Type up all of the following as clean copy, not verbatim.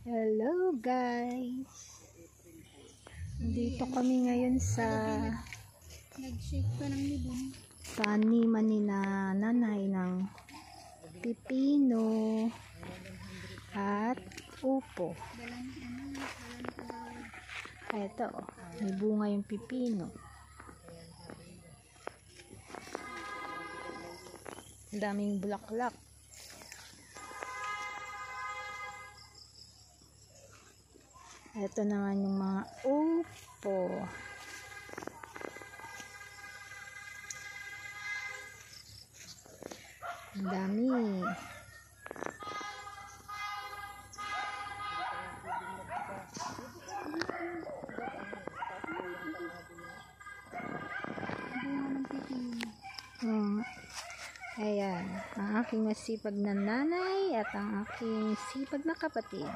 Hello guys, dito kami ngayon sa nag-shake pa ng libon. taniman ni nanay ng pipino at upo. Eto, may bunga yung pipino. Ang daming bulaklak. Ito naman yung mga upo. Ang dami. Ayan, ang aking masipag na nanay at ang aking sipag na kapatid.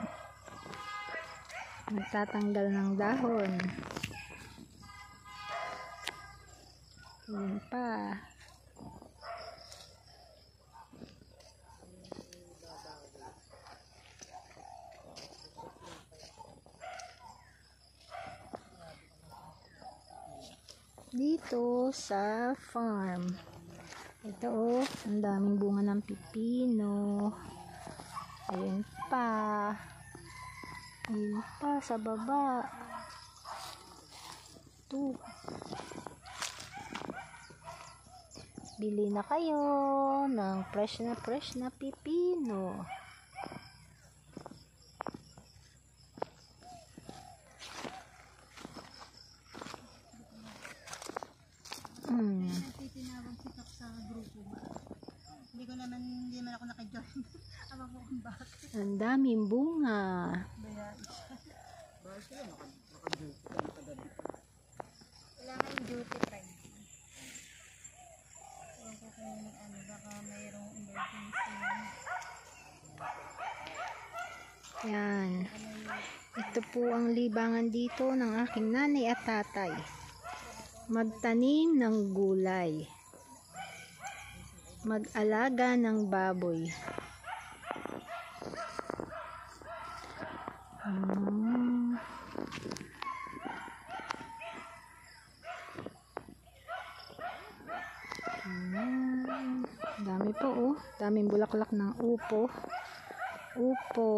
Nagtatanggal ng dahon. Yun pa. Dito sa farm. Ito oh, ang daming bunga ng pipino. Ayun pa. Ayun pa sa baba. Ito. Bili na kayo ng fresh na pipino. Tinawag si Tok sa grupo. Hindi naman ako naka-join. Ama ko kung bakit. Ang daming bunga. Kailangan yung duty time. Ewan ko kung baka mayroong emergency. Yan. Ito po ang libangan dito ng aking nanay at tatay. Magtanim ng gulay. Mag-alaga ng baboy. Dami po oh. Daming bulaklak ng upo. Upo.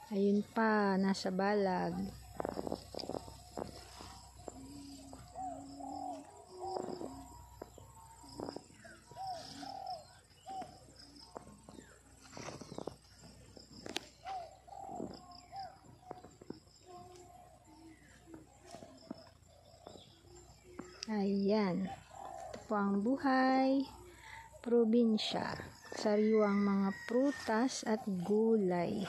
Ayun pa, nasa balag. Ayan. Ito po ang buhay probinsya. Sariwang mga prutas at gulay.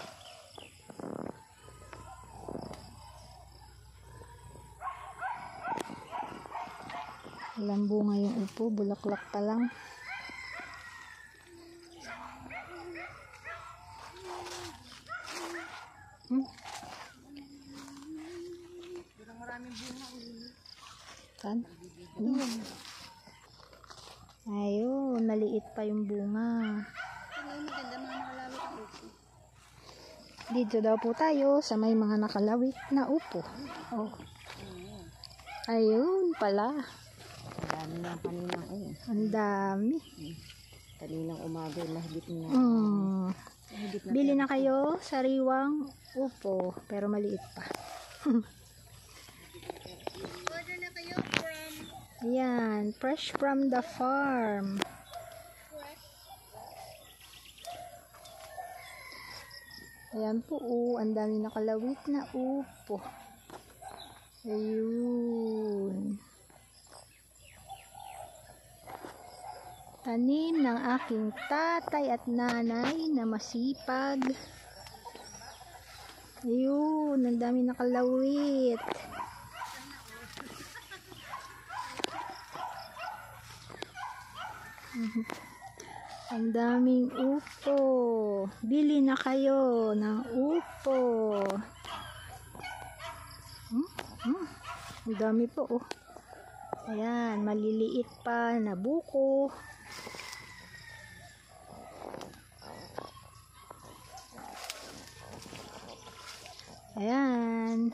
Walang bunga yung upo, bulaklak pa lang. Maraming bunga. Kan? Ayun, maliit pa yung bunga. Ngayon maganda mga nakalawit ang upo. Dito daw po tayo sa may mga nakalawit na upo. Oh. Ayun pala. Dami na kanina eh. Ang dami. Kaninang umaga mahigit na. Bili na kayo sariwang upo, pero maliit pa. Order na kayo from Ayan, fresh from the farm. Ayan po, oh, ang dami nakalawit na upo. Ayun. Tanim ng aking tatay at nanay na masipag. Ayun, ang dami nakalawit. Ang daming upo. Bili na kayo ng upo. Ang dami po oh. Ayan, maliliit pa na buko. Ayan.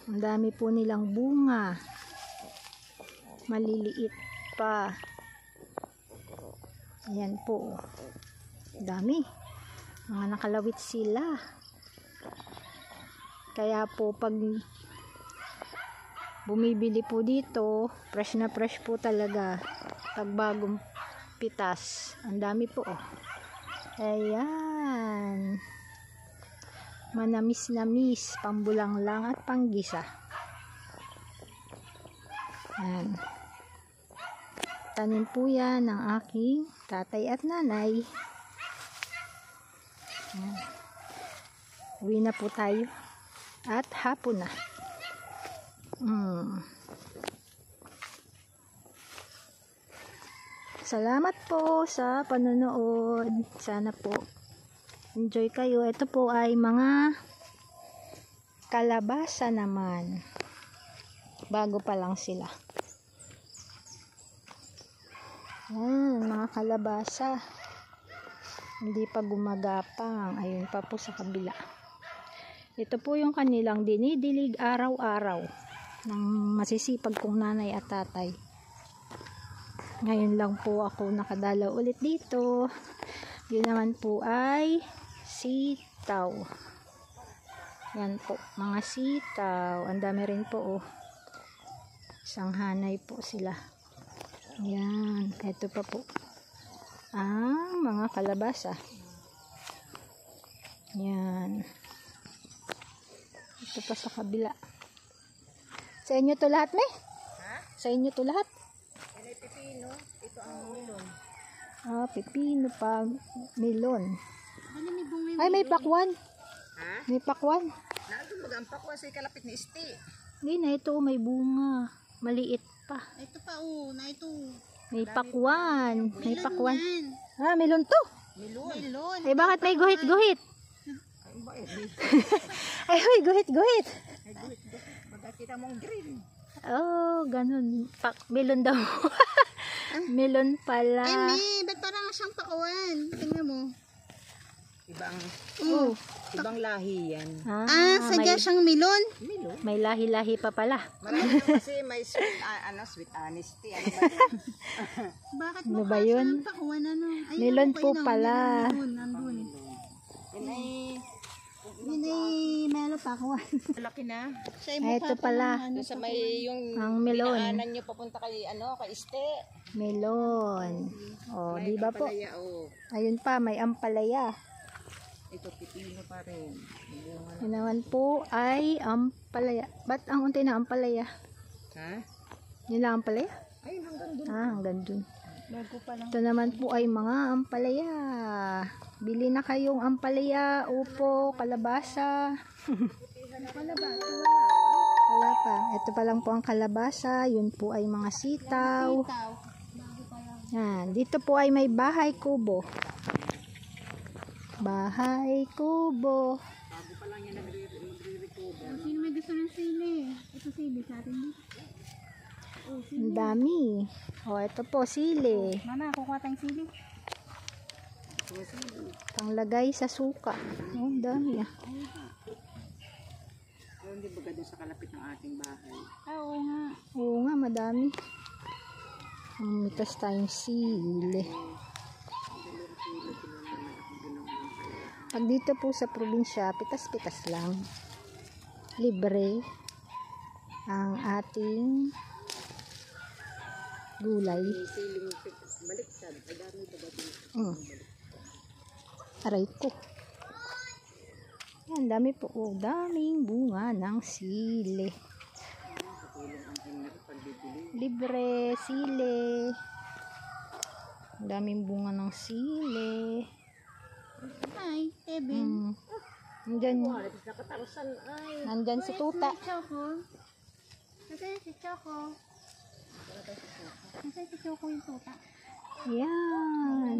Ang dami po nilang bunga. Maliliit pa. Ayan po. Dami. Mga nakalawit sila. Kaya po pag bumibili po dito, fresh na fresh po talaga. Pag bagong pitas. Ang dami po. Ayan. Manamis-namis, pambulanglang at panggisa. Ayan. Tanim po yan ng aking tatay at nanay. Ayan. Uwi na po tayo. At hapon na. Salamat po sa panonood. Sana po enjoy kayo. Ito po ay mga kalabasa naman. Bago pa lang sila. Yan, mga kalabasa. Hindi pa gumagapang. Ayun pa po sa kabila. Ito po yung kanilang dinidilig araw-araw ng masisipag kong nanay at tatay. Ngayon lang po ako nakadalaw ulit dito. Yun naman po ay sitaw. Yan po, mga sitaw. Ang dami rin po, oh. Isang hanay po sila. Yan, ito pa po. Ang mga kalabasa. Yan. Ito pa sa kabila. Sa inyo to lahat, May? Ha? Sa inyo to lahat? Yan ay pipino. Ito ang melon. Ah, pipino pa. Melon. Ano may bunga? Ay, may pakwan. Ha? May pakwan. Naagong magampak ko sa kalapit ni Isti. Hindi na ito, may bunga. Maliit pa. Ito pa, oh. Na ito. May pakwan. May Melon pakwan. yan. Ah, melon to. Melon. Ay, bakit may guhit-guhit? Ay, may guhit-guhit. Magkakita mong green. Oh, ganun. Melon daw. Melon pala. Eh, ba't parang siyang pakwan? Tingnan mo. Oh. Ibang lahi yan. Sadya siyang melon. May lahi-lahi pa pala. Marami kasi may sweet, sweet honesty. Ano ba yun? Bakit Ano mukha ba yun? siyang pakwan? Ano? Ay, Melon ano po yun, pala. Nandun. Yun ay Yun ay melon pakwan. malaki na. Siya ay Ay, mukha ito pa pala. ng ano, Sa may yung Ang melon. dinaanan nyo papunta kay, kay Iste. Melon. Oh, di ba po? Palaya, oh. Ayun pa, may ampalaya. Ito, pipino pa rin. Yun naman po ay ampalaya. Ba't ang unti na ampalaya? Ha? Yun lang ampalaya? Ay, hanggang dun. Ah, hanggang dun. Bago pa lang. Ito naman po ay mga ampalaya. Bili na kayong ampalaya, upo, kalabasa. Wala pa. Ito pa lang po ang kalabasa. Yun po ay mga sitaw. Yan. Dito po ay may bahay kubo. Bahay kubo. Sino may gusto ng sili? Ito sili sa atin dito. Ang dami. O, ito po, sili. Mama, kukuha tayong sili. Panglagay sa suka. Oh, ang dami ah. Oh, hindi ba doon sa kalapit ng ating bahay? Oo nga. Oo nga, madami. Mitas tayong sili. Pag dito po sa probinsya, pitas-pitas lang. Libre ang ating gulay. Siling baliktad. Ay, dami ba ba dito? Aray ko. Yan, dami po. Oh, daming bunga ng sili. Libre, sili. Daming bunga ng sili. Hi, Kevin. Nandyan, nandyan si Tuta. Si Choco. Nasaan si Choco? Nasaan si Choco yung tuta? Yan.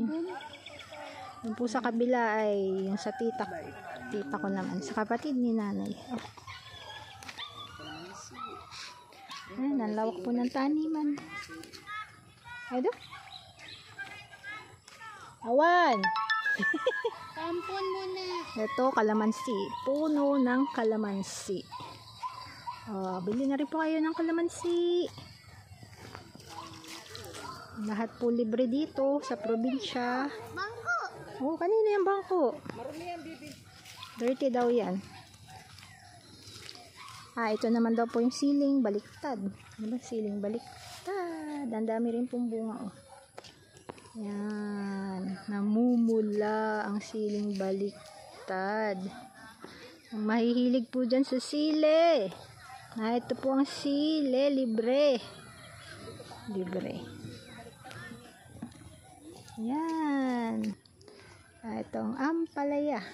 Yung po sa kabila ay yung sa tita. Tita ko naman. Sa kapatid ni nanay. Oh. Ayan, ang lawak po ng taniman. Ay, do. Awan! Tampon muna. Ito, kalamansi. Puno ng kalamansi. Bili na rin po kayo ng kalamansi. Lahat po libre dito sa probinsya. Bangko. Kanina yung bangko. Dirty daw yan. Ito naman daw po yung siling baliktad. Ano ba? Siling baliktad. Ang dami rin pong bunga. Yan. Namumula ang siling baliktad. Ang mahihilig po dyan sa sili. Ito po ang sili. Libre. Libre. Yan. Ito ang ampalaya.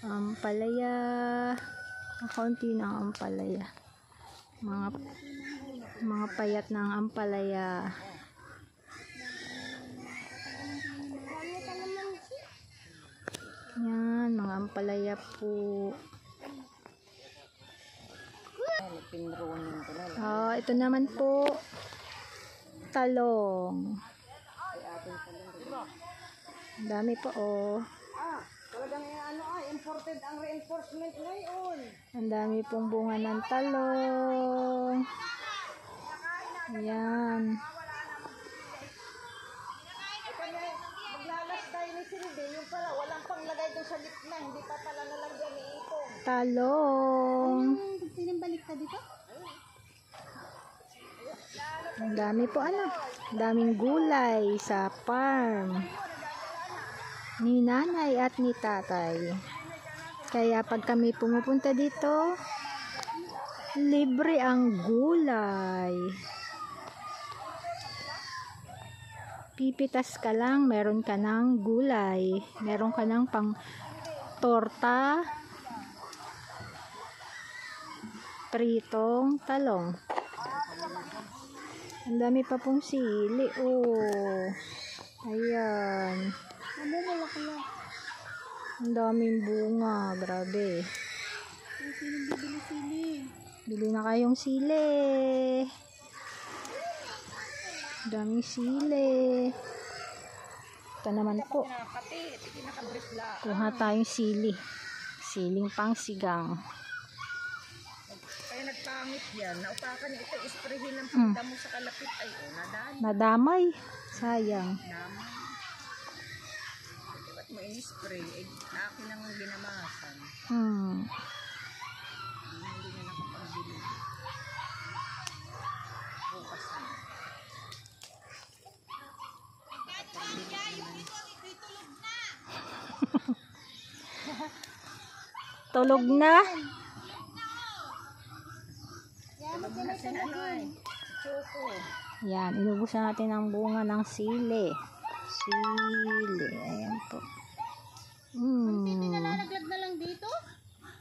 Ampalaya. Ang kaunti ng ampalaya. Mga payat ng ampalaya. Yan, mga ampalaya po. Ito naman po, talong. Ang dami po, Talagang imported ang reinforcement ngayon. Ang dami pong bunga ng talong. Ayan. Maglalas tayo ni Silde, yung pala, walang panglagay doon sa gitna, hindi pa pala nalagyan ni Ipong. Talong. Siling baliktad dito? Ang dami po, Ang daming gulay sa farm ni nanay at ni tatay. Kaya pag kami pumupunta dito, libre ang gulay. Pipitas ka lang, meron ka ng gulay. Meron ka ng pang torta, pritong talong. Ang dami pa pong sili. Ayan. Namumulaklak. Ang daming bunga. Grabe. Ang siling bibili sili. Bili na kayong sili. Daming sili. Ito naman po. Kuha tayong sili. Siling pang sigang. Kaya nagpangit yan. Naupakan ito, isprehin ng pagda mo sa kalapit. Ay, nadaan. Nadamay. Sayang. Naman. Ba't mo in-spray? Akin ang ginamasan. Hindi na nakapagbili. Bukas na. Tulog na. Choco. Yan. Inubusan natin ang bunga ng sili. Sili. Ayan po. Nalalaglag na lang dito?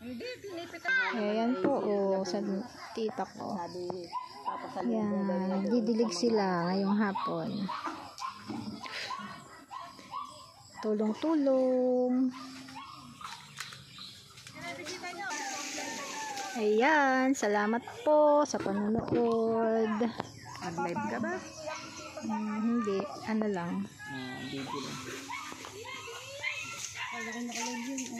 Hindi, pinipitan. Ayan po. Sa tita ko. Sabi, papasalin. Yan. Nagdidilig sila ngayong hapon. Tulong-tulong. Ayan. Salamat po sa panonood. Mag-live ka ba? Hindi. Ano lang. Video lang. Kaya ko nakalive yun.